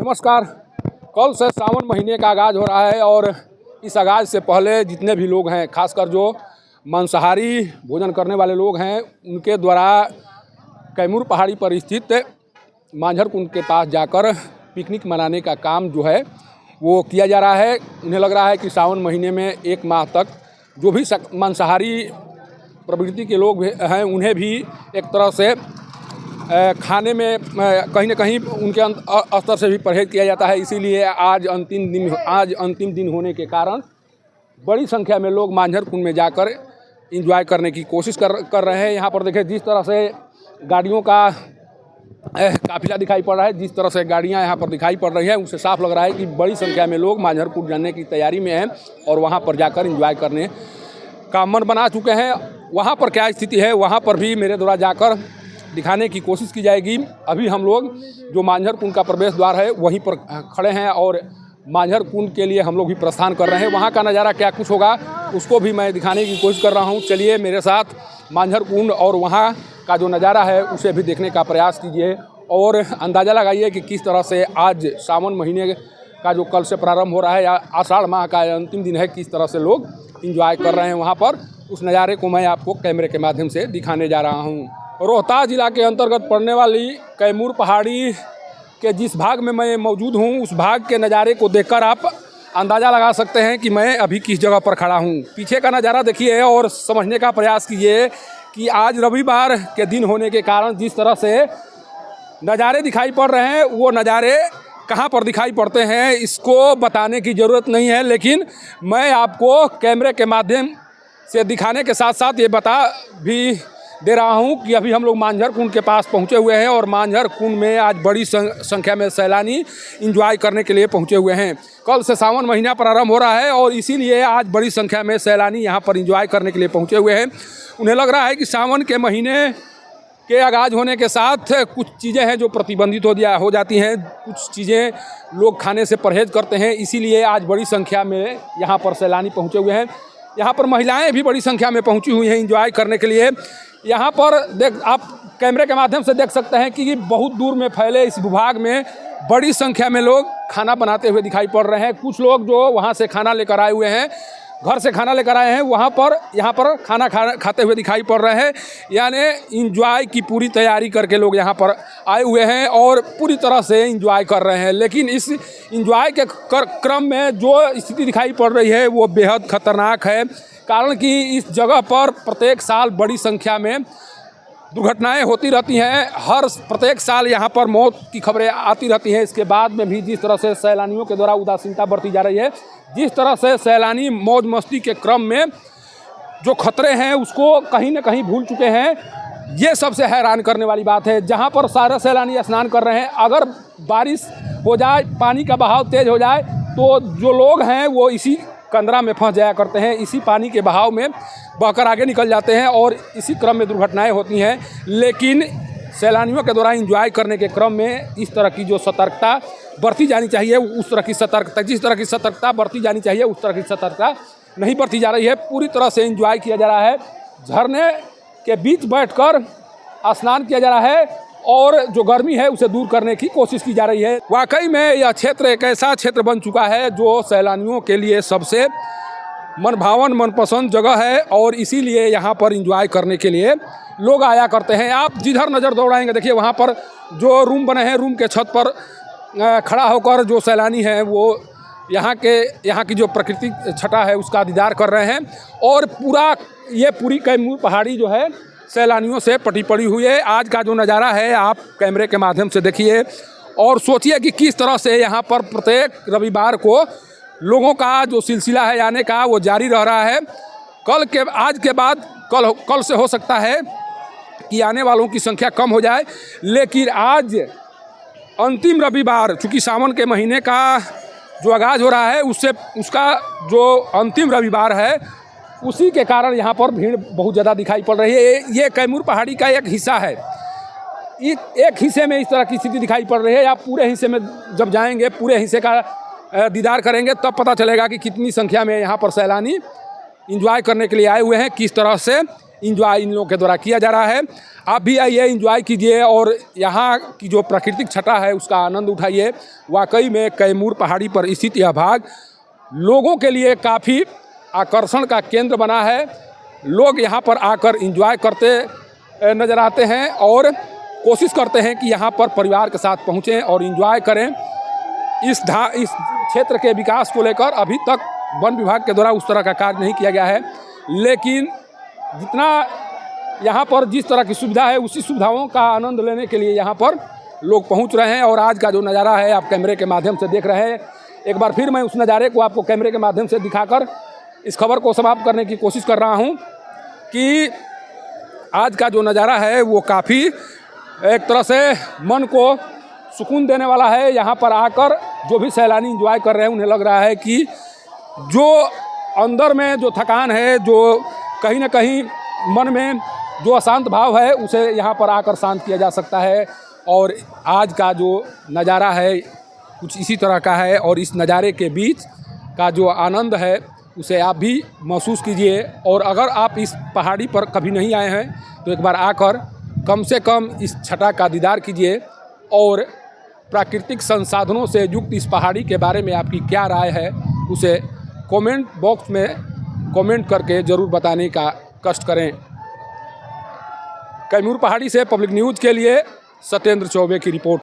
नमस्कार। कल से सावन महीने का आगाज़ हो रहा है और इस आगाज़ से पहले जितने भी लोग हैं, खासकर जो मांसाहारी भोजन करने वाले लोग हैं, उनके द्वारा कैमूर पहाड़ी पर स्थित मांझर कुंड के पास जाकर पिकनिक मनाने का काम जो है वो किया जा रहा है। उन्हें लग रहा है कि सावन महीने में एक माह तक जो भी मांसाहारी प्रवृत्ति के लोग हैं उन्हें भी एक तरह से खाने में कहीं ना कहीं उनके स्तर से भी परहेज किया जाता है। इसीलिए आज अंतिम दिन होने के कारण बड़ी संख्या में लोग मांझर कुंड में जाकर एंजॉय करने की कोशिश कर रहे हैं। यहाँ पर देखें जिस तरह से गाड़ियों का काफिला दिखाई पड़ रहा है, जिस तरह से गाड़ियाँ यहाँ पर दिखाई पड़ रही हैं, उससे साफ लग रहा है कि बड़ी संख्या में लोग मांझर कुंड जाने की तैयारी में हैं और वहाँ पर जाकर एंजॉय करने का मन बना चुके हैं। वहाँ पर क्या स्थिति है वहाँ पर भी मेरे द्वारा जाकर दिखाने की कोशिश की जाएगी। अभी हम लोग जो मांझर कुंड का प्रवेश द्वार है वहीं पर खड़े हैं और मांझर कुंड के लिए हम लोग भी प्रस्थान कर रहे हैं। वहाँ का नज़ारा क्या कुछ होगा उसको भी मैं दिखाने की कोशिश कर रहा हूँ। चलिए मेरे साथ मांझर कुंड और वहाँ का जो नज़ारा है उसे भी देखने का प्रयास कीजिए और अंदाज़ा लगाइए कि किस तरह से आज सावन महीने का जो कल से प्रारंभ हो रहा है या आषाढ़ माह का अंतिम दिन है, किस तरह से लोग इंजॉय कर रहे हैं वहाँ पर। उस नज़ारे को मैं आपको कैमरे के माध्यम से दिखाने जा रहा हूँ। रोहतास जिला के अंतर्गत पड़ने वाली कैमूर पहाड़ी के जिस भाग में मैं मौजूद हूँ उस भाग के नज़ारे को देखकर आप अंदाज़ा लगा सकते हैं कि मैं अभी किस जगह पर खड़ा हूँ। पीछे का नज़ारा देखिए और समझने का प्रयास कीजिए कि आज रविवार के दिन होने के कारण जिस तरह से नज़ारे दिखाई पड़ रहे हैं वो नज़ारे कहाँ पर दिखाई पड़ते हैं इसको बताने की ज़रूरत नहीं है, लेकिन मैं आपको कैमरे के माध्यम से दिखाने के साथ साथ ये बता भी दे रहा हूँ कि अभी हम लोग मांझर कुंड के पास पहुँचे हुए हैं और मांझर कुंड में आज बड़ी संख्या में सैलानी एंजॉय करने के लिए पहुँचे हुए हैं। कल से सावन महीना प्रारंभ हो रहा है और इसीलिए आज बड़ी संख्या में सैलानी यहाँ पर एंजॉय करने के लिए पहुँचे हुए हैं। उन्हें लग रहा है कि सावन के महीने के आगाज़ होने के साथ कुछ चीज़ें हैं जो प्रतिबंधित हो जाती हैं, कुछ चीज़ें लोग खाने से परहेज करते हैं, इसीलिए आज बड़ी संख्या में यहाँ पर सैलानी पहुँचे हुए हैं। यहाँ पर महिलाएं भी बड़ी संख्या में पहुँची हुई हैं एंजॉय करने के लिए। यहाँ पर आप कैमरे के माध्यम से देख सकते हैं कि बहुत दूर में फैले इस भूभाग में बड़ी संख्या में लोग खाना बनाते हुए दिखाई पड़ रहे हैं। कुछ लोग जो वहाँ से खाना लेकर आए हुए हैं, घर से खाना लेकर आए हैं, यहाँ पर खाना खाते हुए दिखाई पड़ रहे हैं। यानी इंजॉय की पूरी तैयारी करके लोग यहाँ पर आए हुए हैं और पूरी तरह से इंजॉय कर रहे हैं। लेकिन इस इंजॉय के क्रम में जो स्थिति दिखाई पड़ रही है वो बेहद खतरनाक है, कारण कि इस जगह पर प्रत्येक साल बड़ी संख्या में दुर्घटनाएं होती रहती हैं। प्रत्येक साल यहाँ पर मौत की खबरें आती रहती हैं। इसके बाद में भी जिस तरह से सैलानियों के द्वारा उदासीनता बरती जा रही है, जिस तरह से सैलानी मौज मस्ती के क्रम में जो खतरे हैं उसको कहीं ना कहीं भूल चुके हैं, ये सबसे हैरान करने वाली बात है। जहाँ पर सारे सैलानी स्नान कर रहे हैं, अगर बारिश हो जाए, पानी का बहाव तेज़ हो जाए तो जो लोग हैं वो इसी कंदरा में फंस जाया करते हैं, इसी पानी के बहाव में बहकर आगे निकल जाते हैं और इसी क्रम में दुर्घटनाएं होती हैं। लेकिन सैलानियों के द्वारा एंजॉय करने के क्रम में इस तरह की जो सतर्कता बरती जानी चाहिए, उस तरह की सतर्कता जिस तरह की सतर्कता बरती जानी चाहिए उस तरह की सतर्कता नहीं बरती जा रही है। पूरी तरह से एंजॉय किया जा रहा है, झरने के बीच बैठकर स्नान किया जा रहा है और जो गर्मी है उसे दूर करने की कोशिश की जा रही है। वाकई में यह क्षेत्र एक ऐसा क्षेत्र बन चुका है जो सैलानियों के लिए सबसे मनभावन मनपसंद जगह है और इसीलिए यहाँ पर एंजॉय करने के लिए लोग आया करते हैं। आप जिधर नज़र दौड़ाएंगे देखिए वहाँ पर जो रूम बने हैं, रूम के छत पर खड़ा होकर जो सैलानी हैं वो यहाँ की जो प्राकृतिक छटा है उसका दीदार कर रहे हैं और पूरी कैमूर पहाड़ी जो है सैलानियों से पटी पड़ी हुई है। आज का जो नज़ारा है आप कैमरे के माध्यम से देखिए और सोचिए कि किस तरह से यहाँ पर प्रत्येक रविवार को लोगों का जो सिलसिला है आने का वो जारी रह रहा है। आज के बाद कल से हो सकता है कि आने वालों की संख्या कम हो जाए, लेकिन आज अंतिम रविवार, चूँकि सावन के महीने का जो आगाज़ हो रहा है उसका जो अंतिम रविवार है उसी के कारण यहाँ पर भीड़ बहुत ज़्यादा दिखाई पड़ रही है। ये कैमूर पहाड़ी का एक हिस्सा है। एक हिस्से में इस तरह की स्थिति दिखाई पड़ रही है। आप पूरे हिस्से में जब जाएंगे, पूरे हिस्से का दीदार करेंगे तब पता चलेगा कि कितनी संख्या में यहाँ पर सैलानी एंजॉय करने के लिए आए हुए हैं, किस तरह से इंजॉय इन लोगों के द्वारा किया जा रहा है। आप भी आइए, इंजॉय कीजिए और यहाँ की जो प्राकृतिक छटा है उसका आनंद उठाइए। वाकई में कैमूर पहाड़ी पर स्थित यह भाग लोगों के लिए काफ़ी आकर्षण का केंद्र बना है। लोग यहाँ पर आकर इंजॉय करते नज़र आते हैं और कोशिश करते हैं कि यहाँ पर परिवार के साथ पहुँचें और इंजॉय करें। इस क्षेत्र के विकास को लेकर अभी तक वन विभाग के द्वारा उस तरह का कार्य नहीं किया गया है, लेकिन जितना यहाँ पर जिस तरह की सुविधा है उसी सुविधाओं का आनंद लेने के लिए यहाँ पर लोग पहुँच रहे हैं। और आज का जो नज़ारा है आप कैमरे के माध्यम से देख रहे हैं। एक बार फिर मैं उस नज़ारे को आपको कैमरे के माध्यम से दिखाकर इस खबर को समाप्त करने की कोशिश कर रहा हूँ कि आज का जो नज़ारा है वो काफ़ी एक तरह से मन को सुकून देने वाला है। यहाँ पर आकर जो भी सैलानी एंजॉय कर रहे हैं उन्हें लग रहा है कि जो अंदर में जो थकान है, जो कहीं ना कहीं मन में जो अशांत भाव है उसे यहाँ पर आकर शांत किया जा सकता है। और आज का जो नज़ारा है कुछ इसी तरह का है और इस नज़ारे के बीच का जो आनंद है उसे आप भी महसूस कीजिए। और अगर आप इस पहाड़ी पर कभी नहीं आए हैं तो एक बार आकर कम से कम इस छटा का दीदार कीजिए और प्राकृतिक संसाधनों से युक्त इस पहाड़ी के बारे में आपकी क्या राय है उसे कमेंट बॉक्स में कमेंट करके ज़रूर बताने का कष्ट करें। कैमूर पहाड़ी से पब्लिक न्यूज़ के लिए सत्येंद्र चौबे की रिपोर्ट।